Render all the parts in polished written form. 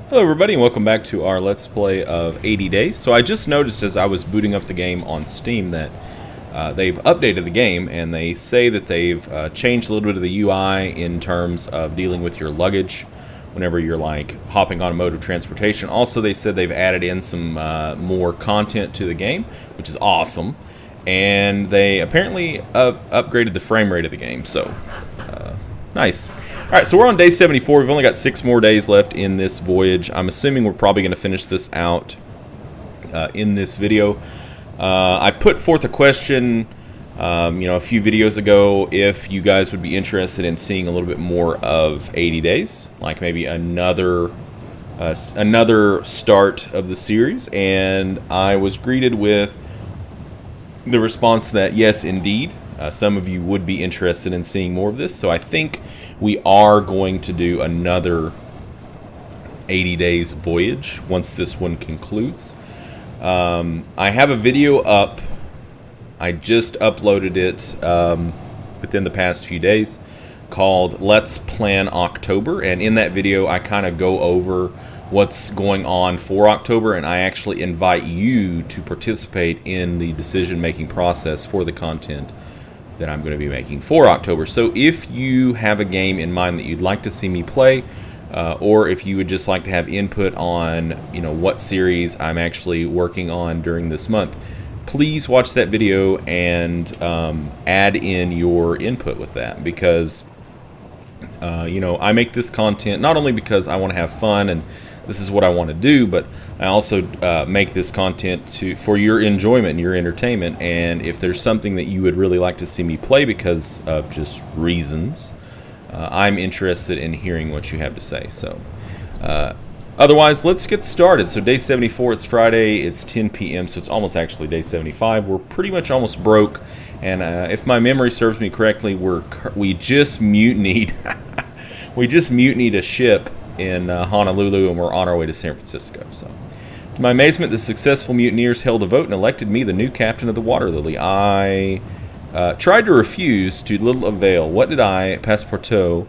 Hello everybody and welcome back to our Let's Play of 80 Days. So I just noticed as I was booting up the game on Steam that they've updated the game, and they say that they've changed a little bit of the UI in terms of dealing with your luggage whenever you're like hopping on a mode of transportation. Also, they said they've added in some more content to the game, which is awesome. And they apparently upgraded the frame rate of the game, so nice. Alright, so we're on day 74. We've only got 6 more days left in this voyage. I'm assuming we're probably going to finish this out in this video. I put forth a question, a few videos ago, if you guys would be interested in seeing a little bit more of 80 Days, like maybe another start of the series, and I was greeted with the response that yes, indeed, some of you would be interested in seeing more of this. So I think we are going to do another 80 Days voyage once this one concludes. I have a video up. I just uploaded it within the past few days called Let's Plan October, and in that video I kind of go over what's going on for October, and I actually invite you to participate in the decision-making process for the content that I'm going to be making for October. So if you have a game in mind that you'd like to see me play, or if you would just like to have input on, what series I'm actually working on during this month, please watch that video and add in your input with that, because I make this content not only because I want to have fun and this is what I want to do, but I also make this content for your enjoyment and your entertainment. And if there's something that you would really like to see me play because of just reasons, I'm interested in hearing what you have to say. So otherwise, let's get started. So day 74, it's Friday, it's 10 p.m., so it's almost actually day 75. We're pretty much almost broke, and if my memory serves me correctly, we just mutinied. We just mutinied a ship in Honolulu, and we're on our way to San Francisco. So, to my amazement, the successful mutineers held a vote and elected me the new captain of the Water Lily. I tried to refuse, to little avail. What did I, Passepartout,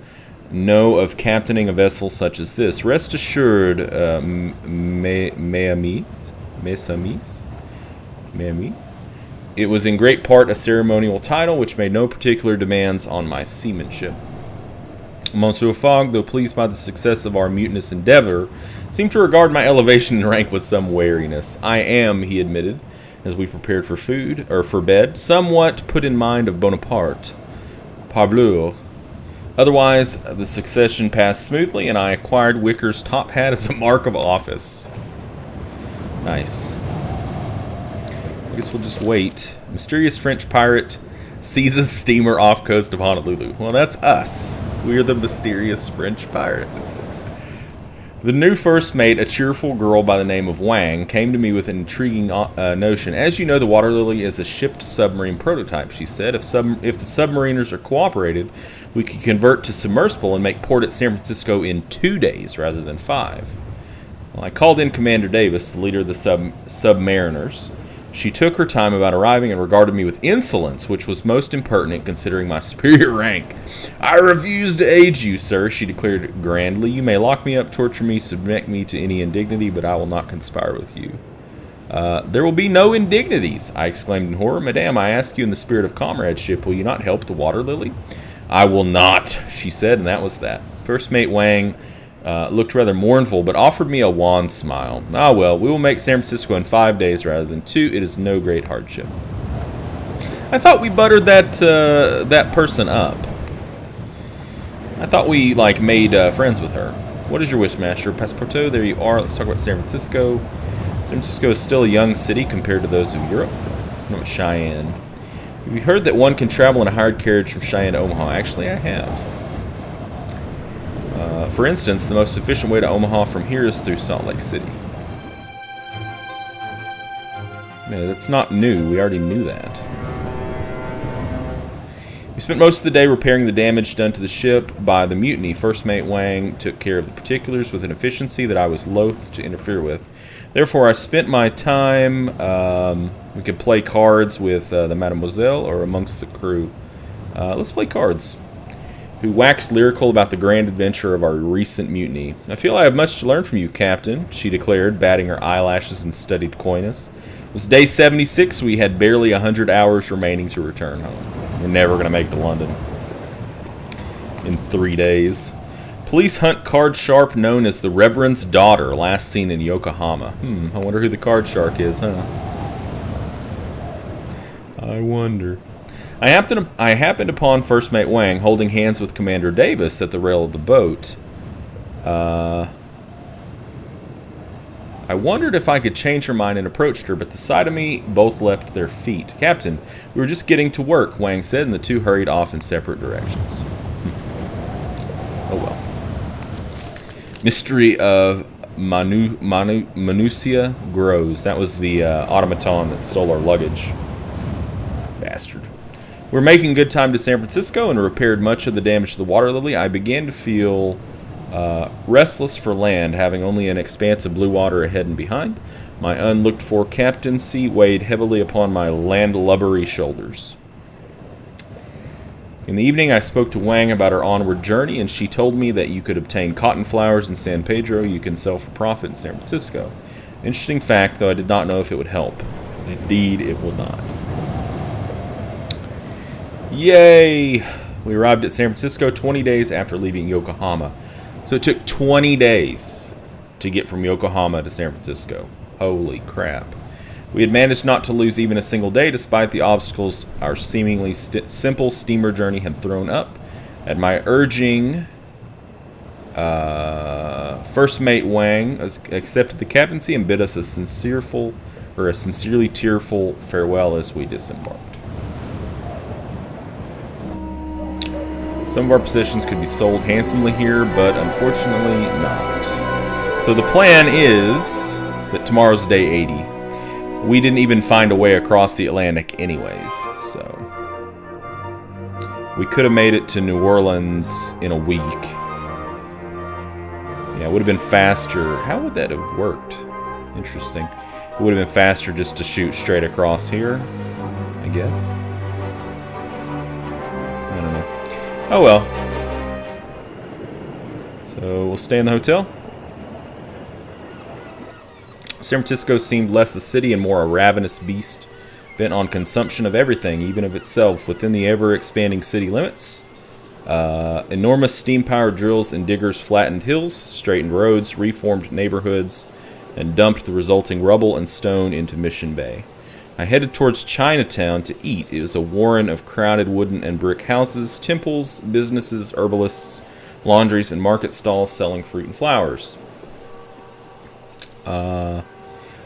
know of captaining a vessel such as this? Rest assured, mes amis, it was in great part a ceremonial title which made no particular demands on my seamanship. Monsieur Fogg, though pleased by the success of our mutinous endeavor, seemed to regard my elevation in rank with some wariness. I am, he admitted, as we prepared for bed, somewhat put in mind of Bonaparte, parbleu. Otherwise, the succession passed smoothly, and I acquired Wicker's top hat as a mark of office. Nice. I guess we'll just wait. Mysterious French pirate seizes steamer off coast of Honolulu. Well, that's us. We're the mysterious French pirate. The new first mate, a cheerful girl by the name of Wang, came to me with an intriguing notion. As you know, the Water Lily is a shipped submarine prototype, she said. If the submariners are cooperated, we could convert to submersible and make port at San Francisco in 2 days rather than 5. Well, I called in Commander Davis, the leader of the submariners. She took her time about arriving and regarded me with insolence, which was most impertinent considering my superior rank. I refuse to aid you, sir, she declared grandly. You may lock me up, torture me, subject me to any indignity, but I will not conspire with you. There will be no indignities, I exclaimed in horror. Madame, I ask you in the spirit of comradeship, will you not help the Water Lily? I will not, she said, and that was that. First Mate Wang looked rather mournful, but offered me a wan smile. Ah, well, we will make San Francisco in 5 days rather than 2. It is no great hardship. I thought we buttered that person up. I thought we, made friends with her. What is your wish, Master? Passepartout, there you are. Let's talk about San Francisco. San Francisco is still a young city compared to those of Europe. No, Cheyenne. Have you heard that one can travel in a hired carriage from Cheyenne to Omaha? Actually, I have. For instance, the most efficient way to Omaha from here is through Salt Lake City. No, that's not new. We already knew that. We spent most of the day repairing the damage done to the ship by the mutiny. First Mate Wang took care of the particulars with an efficiency that I was loath to interfere with. Therefore, I spent my time... we could play cards with the Mademoiselle or amongst the crew. Let's play cards. who waxed lyrical about the grand adventure of our recent mutiny. I feel I have much to learn from you, Captain, she declared, batting her eyelashes in studied coyness. It was day 76. We had barely 100 hours remaining to return home. We're never going to make it to London in 3 days. Police hunt card sharp known as the Reverend's daughter, last seen in Yokohama. I wonder who the card shark is, huh? I wonder. I happened upon First Mate Wang holding hands with Commander Davis at the rail of the boat. I wondered if I could change her mind and approached her, but the sight of me both leapt their feet. Captain, we were just getting to work, Wang said, and the two hurried off in separate directions. Oh well. Mystery of Manusia grows. That was the automaton that stole our luggage. Bastard. We're making good time to San Francisco and repaired much of the damage to the Water Lily. I began to feel restless for land, having only an expanse of blue water ahead and behind. My unlooked-for captaincy weighed heavily upon my landlubbery shoulders. In the evening, I spoke to Wang about our onward journey, and she told me that you could obtain cotton flowers in San Pedro you can sell for profit in San Francisco. Interesting fact, though I did not know if it would help. Indeed, it will not. Yay! We arrived at San Francisco 20 days after leaving Yokohama. So it took 20 days to get from Yokohama to San Francisco. Holy crap. We had managed not to lose even a single day despite the obstacles our seemingly simple steamer journey had thrown up. At my urging, First Mate Wang accepted the captaincy and bid us a sincerely tearful farewell as we disembarked. Some of our possessions could be sold handsomely here, but unfortunately not. So the plan is that tomorrow's day 80. We didn't even find a way across the Atlantic anyways, so we could have made it to New Orleans in a week. Yeah, it would have been faster. How would that have worked? Interesting. It would have been faster just to shoot straight across here, I guess. I don't know. Oh well. So we'll stay in the hotel. San Francisco seemed less a city and more a ravenous beast, bent on consumption of everything, even of itself, within the ever-expanding city limits. Enormous steam-powered drills and diggers flattened hills, straightened roads, reformed neighborhoods, and dumped the resulting rubble and stone into Mission Bay. I headed towards Chinatown to eat. It was a warren of crowded wooden and brick houses, temples, businesses, herbalists, laundries, and market stalls selling fruit and flowers.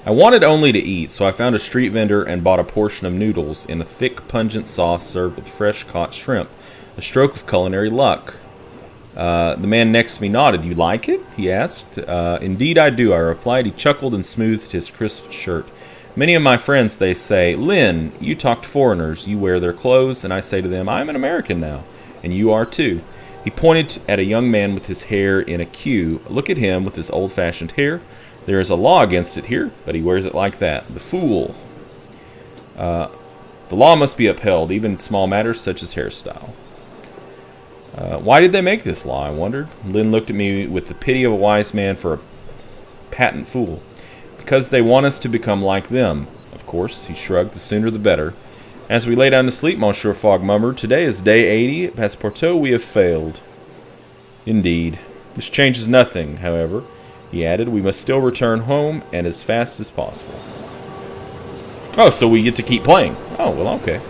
I wanted only to eat, so I found a street vendor and bought a portion of noodles in a thick, pungent sauce served with fresh caught shrimp. A stroke of culinary luck. The man next to me nodded. "You like it?" he asked. "Indeed I do," I replied. He chuckled and smoothed his crisp shirt. "Many of my friends, they say, 'Lynn, you talk to foreigners, you wear their clothes,' and I say to them, 'I'm an American now, and you are too.'" He pointed at a young man with his hair in a queue. "Look at him with his old-fashioned hair. There is a law against it here, but he wears it like that. The fool. The law must be upheld, even in small matters such as hairstyle." Why did they make this law, I wondered. Lynn looked at me with the pity of a wise man for a patent fool. "Because they want us to become like them. Of course," he shrugged, "the sooner the better." As we lay down to sleep, Monsieur Fogg murmured, "Today is day 80. At Passepartout we have failed." Indeed. This changes nothing, however. He added, "We must still return home, and as fast as possible." Oh, so we get to keep playing. Oh, well, okay.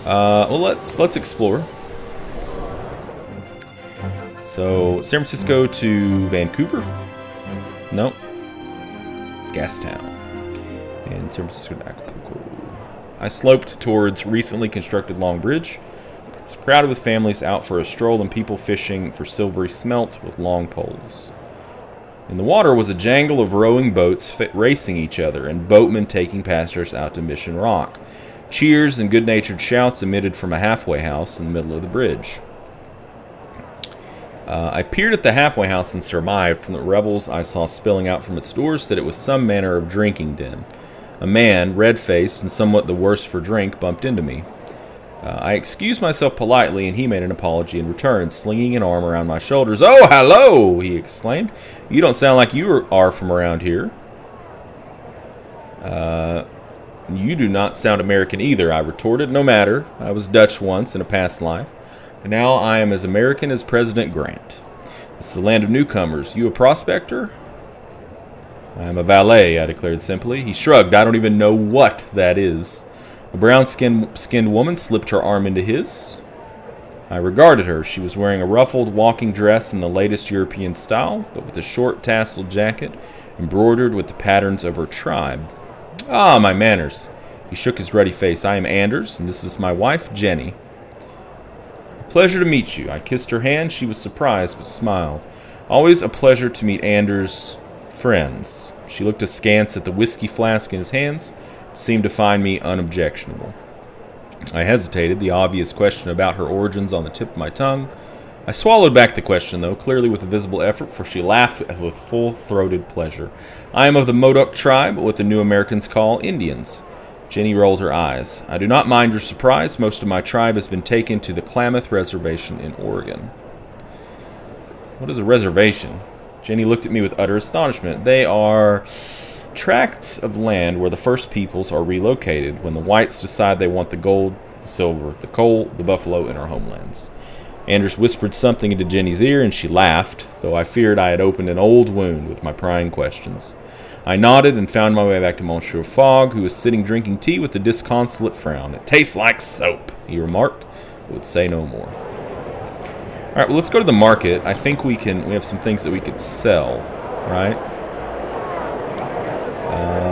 Well, let's explore. So, San Francisco to Vancouver? Nope. Gastown. And San Francisco to Acapulco. I sloped towards recently constructed Long Bridge. It was crowded with families out for a stroll and people fishing for silvery smelt with long poles. In the water was a jangle of rowing boats racing each other and boatmen taking passengers out to Mission Rock. Cheers and good-natured shouts emitted from a halfway house in the middle of the bridge. I peered at the halfway house and surmised from the revels I saw spilling out from its doors that it was some manner of drinking den. A man, red-faced and somewhat the worse for drink, bumped into me. I excused myself politely, and he made an apology in return, slinging an arm around my shoulders. "Oh, hello!" he exclaimed. "You don't sound like you are from around here." You do not sound American either," I retorted. "No matter. I was Dutch once in a past life, and now I am as American as President Grant. This is the land of newcomers. You a prospector?" "I am a valet," I declared simply. He shrugged. "I don't even know what that is." A brown-skinned woman slipped her arm into his. I regarded her. She was wearing a ruffled walking dress in the latest European style, but with a short tasseled jacket embroidered with the patterns of her tribe. "Ah, my manners." He shook his ruddy face. "I am Anders, and this is my wife, Jenny." "A pleasure to meet you." I kissed her hand. She was surprised, but smiled. "Always a pleasure to meet Anders' friends." She looked askance at the whiskey flask in his hands, but seemed to find me unobjectionable. I hesitated, the obvious question about her origins on the tip of my tongue. I swallowed back the question, though, clearly with a visible effort, for she laughed with full-throated pleasure. "I am of the Modoc tribe, what the new Americans call Indians." Jenny rolled her eyes. "I do not mind your surprise. Most of my tribe has been taken to the Klamath Reservation in Oregon." "What is a reservation?" Jenny looked at me with utter astonishment. "They are tracts of land where the first peoples are relocated when the whites decide they want the gold, the silver, the coal, the buffalo in our homelands." Anders whispered something into Jenny's ear, and she laughed, though I feared I had opened an old wound with my prying questions. I nodded and found my way back to Monsieur Fogg, who was sitting drinking tea with a disconsolate frown. "It tastes like soap," he remarked, but would say no more. All right, well, let's go to the market. I think we have some things that we could sell, right?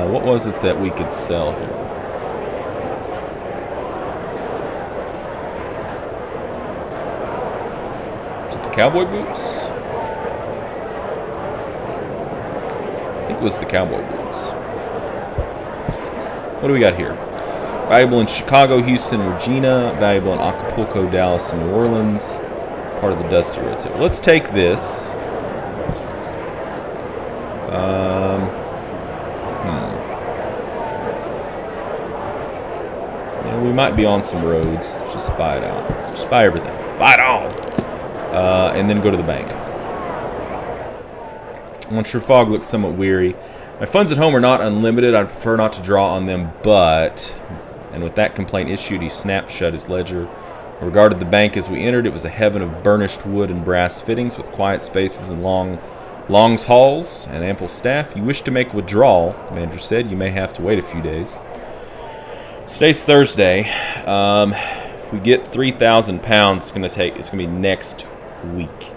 What was it that we could sell here? Cowboy boots? I think it was the cowboy boots. What do we got here? Valuable in Chicago, Houston, Regina. Valuable in Acapulco, Dallas, and New Orleans. Part of the Dusty Road. So let's take this. Yeah, we might be on some roads. Just buy it out. Just buy everything. Buy it all! And then go to the bank. Monsieur Fogg looks somewhat weary. "My funds at home are not unlimited. I prefer not to draw on them, but..." And with that complaint issued, he snapped shut his ledger. I regarded the bank as we entered. It was a heaven of burnished wood and brass fittings, with quiet spaces and long halls and ample staff. "You wish to make withdrawal," the manager said. "You may have to wait a few days." Today's Thursday. If we get 3,000 pounds, it's gonna be next week.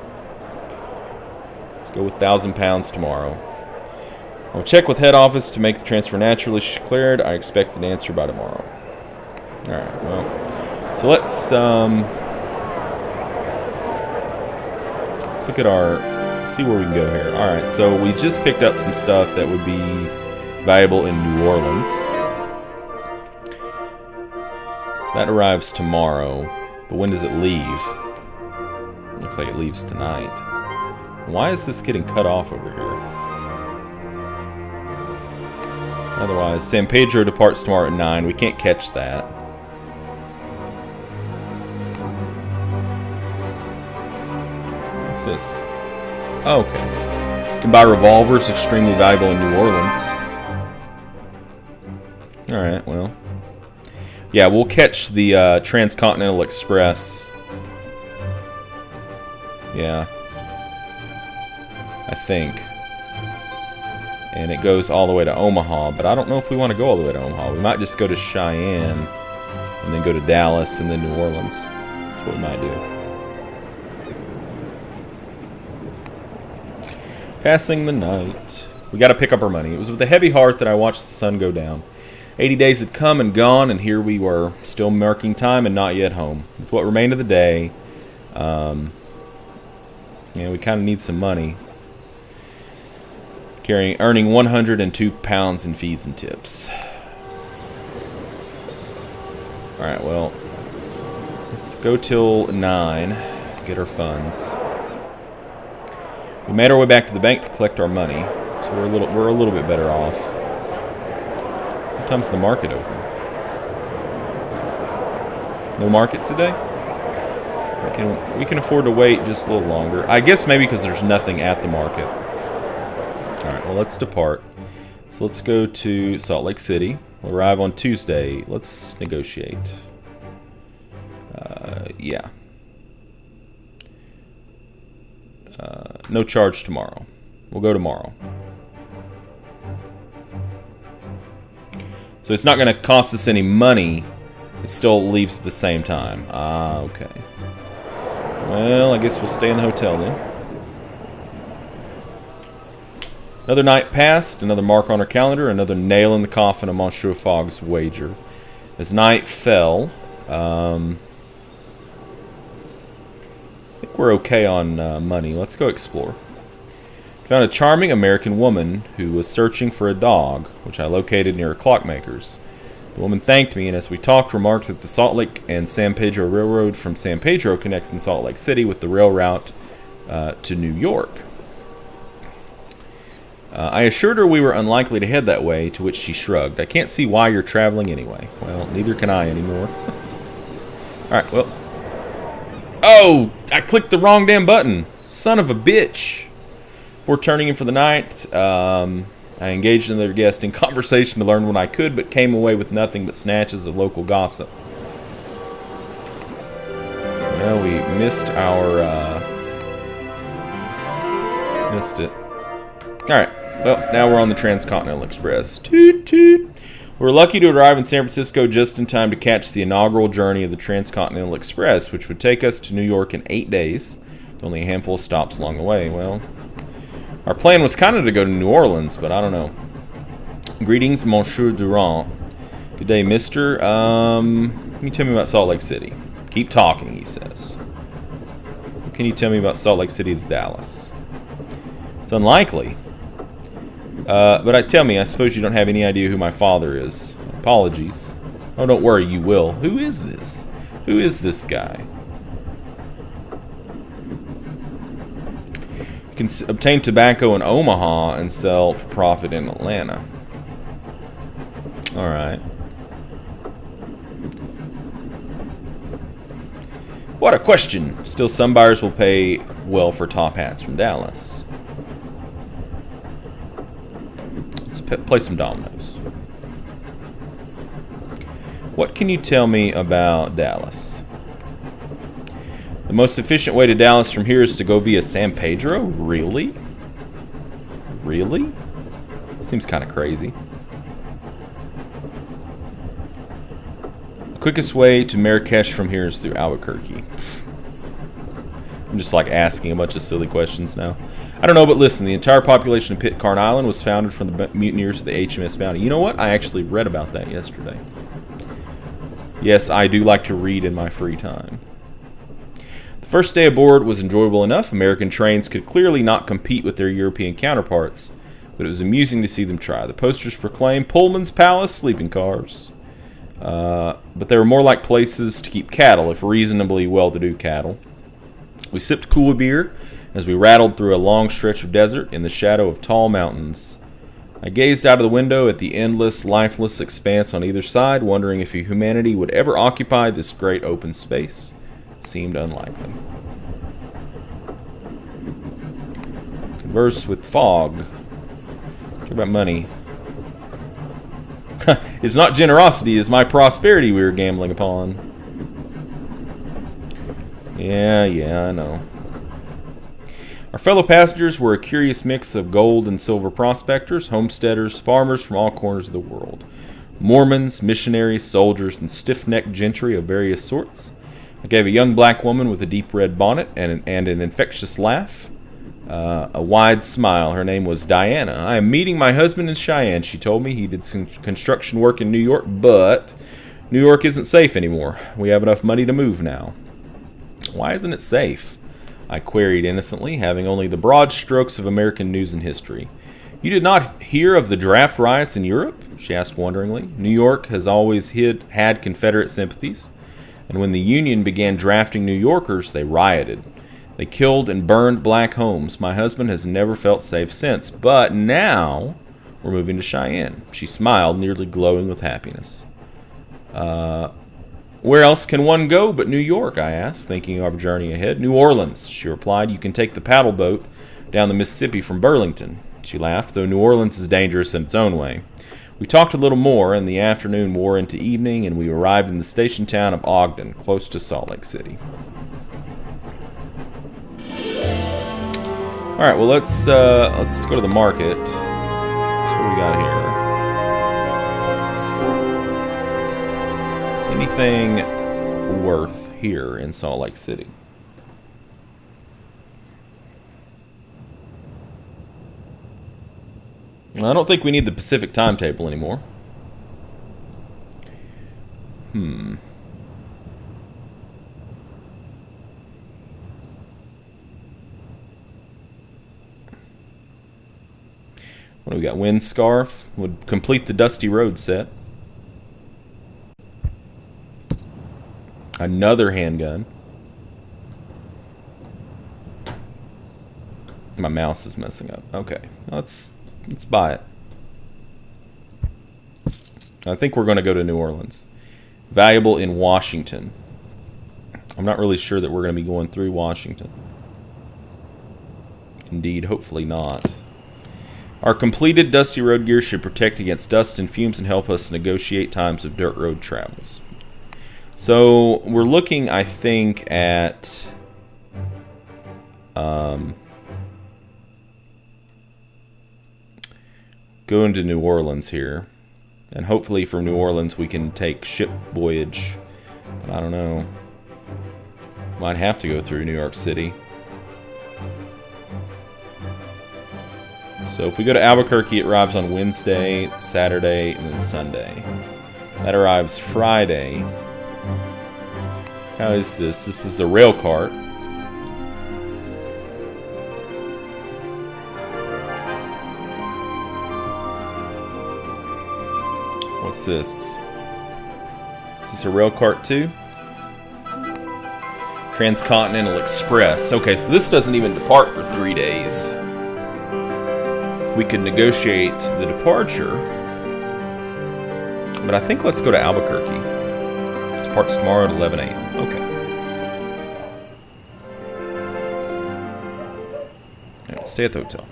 Let's go with 1,000 pounds tomorrow. I'll check with head office to make the transfer naturally cleared. I expect an answer by tomorrow. All right. Well, so let's look at see where we can go here. All right. So we just picked up some stuff that would be valuable in New Orleans. So that arrives tomorrow. But when does it leave? Looks like it leaves tonight. Why is this getting cut off over here? Otherwise, San Pedro departs tomorrow at 9. We can't catch that. What's this? Oh, okay. You can buy revolvers, extremely valuable in New Orleans. Alright, well. Yeah, we'll catch the Transcontinental Express. Yeah. I think. And it goes all the way to Omaha, but I don't know if we want to go all the way to Omaha. We might just go to Cheyenne, and then go to Dallas, and then New Orleans. That's what we might do. Passing the night. We got to pick up our money. It was with a heavy heart that I watched the sun go down. 80 days had come and gone, and here we were, still marking time and not yet home. With what remained of the day, we kind of need some money. Earning 102 pounds in fees and tips. Alright, well, let's go till 9, get our funds. We made our way back to the bank to collect our money, so we're a little bit better off. What time's the market open? No market today? We can afford to wait just a little longer. I guess maybe because there's nothing at the market. Alright, well, let's depart. So let's go to Salt Lake City. We'll arrive on Tuesday. Let's negotiate. Yeah. No charge tomorrow. We'll go tomorrow. So it's not going to cost us any money. It still leaves at the same time. Ah, okay. Well, I guess we'll stay in the hotel then. Another night passed, another mark on our calendar, another nail in the coffin of Monsieur Fogg's wager. As night fell, I think we're okay on money. Let's go explore. Found a charming American woman who was searching for a dog, which I located near a clockmaker's. The woman thanked me, and as we talked, remarked that the Salt Lake and San Pedro Railroad from San Pedro connects in Salt Lake City with the rail route to New York. I assured her we were unlikely to head that way, to which she shrugged. I can't see why you're traveling anyway. Well, neither can I anymore. Alright, well. Oh! I clicked the wrong damn button. Son of a bitch. Before turning in for the night, I engaged another guest in conversation to learn what I could, but came away with nothing but snatches of local gossip. Well, we missed our, missed it. Alright, well, now we're on the Transcontinental Express. Toot toot! We're lucky to arrive in San Francisco just in time to catch the inaugural journey of the Transcontinental Express, which would take us to New York in 8 days, with only a handful of stops along the way. Well, our plan was kind of to go to New Orleans, but I don't know. Greetings, Monsieur Durand. Good day, mister. Can you tell me about Salt Lake City? Keep talking, he says. What can you tell me about Salt Lake City to Dallas? It's unlikely. But tell me, I suppose you don't have any idea who my father is. Apologies. Oh, don't worry, you will. Who is this? Who is this guy? You can obtain tobacco in Omaha and sell for profit in Atlanta. Alright. What a question! Still, some buyers will pay well for top hats from Dallas. Let's play some dominoes. What can you tell me about Dallas? The most efficient way to Dallas from here is to go via San Pedro? Really? Really? Seems kind of crazy. The quickest way to Marrakesh from here is through Albuquerque. I'm just like asking a bunch of silly questions now. I don't know, but listen, the entire population of Pitcairn Island was founded from the mutineers of the HMS Bounty. You know what? I actually read about that yesterday. Yes, I do like to read in my free time. The first day aboard was enjoyable enough. American trains could clearly not compete with their European counterparts, but it was amusing to see them try. The posters proclaimed Pullman's Palace sleeping cars. But they were more like places to keep cattle, if reasonably well-to-do cattle. We sipped cool beer as we rattled through a long stretch of desert in the shadow of tall mountains. I gazed out of the window at the endless, lifeless expanse on either side, wondering if humanity would ever occupy this great open space. It seemed unlikely. Converse with Fogg. Talk about money. It's not generosity, it's my prosperity we were gambling upon. Yeah, I know. Our fellow passengers were a curious mix of gold and silver prospectors, homesteaders, farmers from all corners of the world. Mormons, missionaries, soldiers, and stiff-necked gentry of various sorts. I gave a young black woman with a deep red bonnet and an infectious laugh a wide smile. Her name was Diana. I am meeting my husband in Cheyenne, she told me. He did some construction work in New York, but New York isn't safe anymore. We have enough money to move now. Why isn't it safe? I queried innocently, having only the broad strokes of American news and history. You did not hear of the draft riots in Europe? She asked wonderingly. New York has always had Confederate sympathies, and when the Union began drafting New Yorkers, they rioted. They killed and burned black homes. My husband has never felt safe since, but now we're moving to Cheyenne. She smiled, nearly glowing with happiness. Well, Where else can one go but New York, I asked, thinking of our journey ahead. New Orleans, she replied. You can take the paddle boat down the Mississippi from Burlington. She laughed, though New Orleans is dangerous in its own way. We talked a little more, and the afternoon wore into evening, and we arrived in the station town of Ogden, close to Salt Lake City. All right, well, let's go to the market. So what do we got here? Anything worth here in Salt Lake City? I don't think we need the Pacific timetable anymore. What do we got? Wind Scarf would complete the Dusty Road set. Another handgun. My mouse is messing up. Okay, let's buy it. I think we're going to go to New Orleans. Valuable in Washington. I'm not really sure that we're going to be going through Washington. Indeed, hopefully not. Our completed Dusty Road gear should protect against dust and fumes and help us negotiate times of dirt road travels. So we're looking, I think, at going to New Orleans here, and hopefully from New Orleans we can take ship voyage, but I don't know. Might have to go through New York City. So if we go to Albuquerque, it arrives on Wednesday, Saturday, and then Sunday. That arrives Friday. How is this? This is a rail cart. What's this? Is this a rail cart too? Transcontinental Express. Okay, so this doesn't even depart for 3 days. We could negotiate the departure, but I think let's go to Albuquerque. It departs tomorrow at 11 a.m. Okay. Right, stay at the hotel.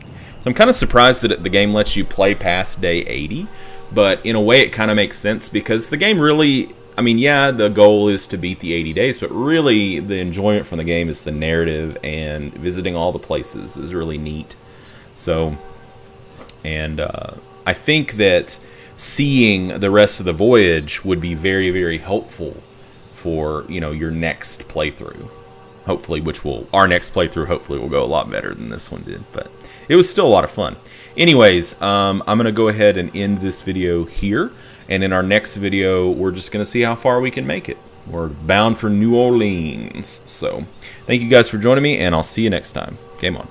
So I'm kind of surprised that the game lets you play past day 80, but in a way it kind of makes sense because the game really, I mean, yeah, the goal is to beat the 80 days, but really the enjoyment from the game is the narrative, and visiting all the places is really neat. So, and I think that seeing the rest of the voyage would be very, very helpful for, you know, your next playthrough. Hopefully, our next playthrough hopefully will go a lot better than this one did, but it was still a lot of fun. Anyways, I'm going to go ahead and end this video here, and in our next video, we're just going to see how far we can make it. We're bound for New Orleans. So, thank you guys for joining me, and I'll see you next time. Game on.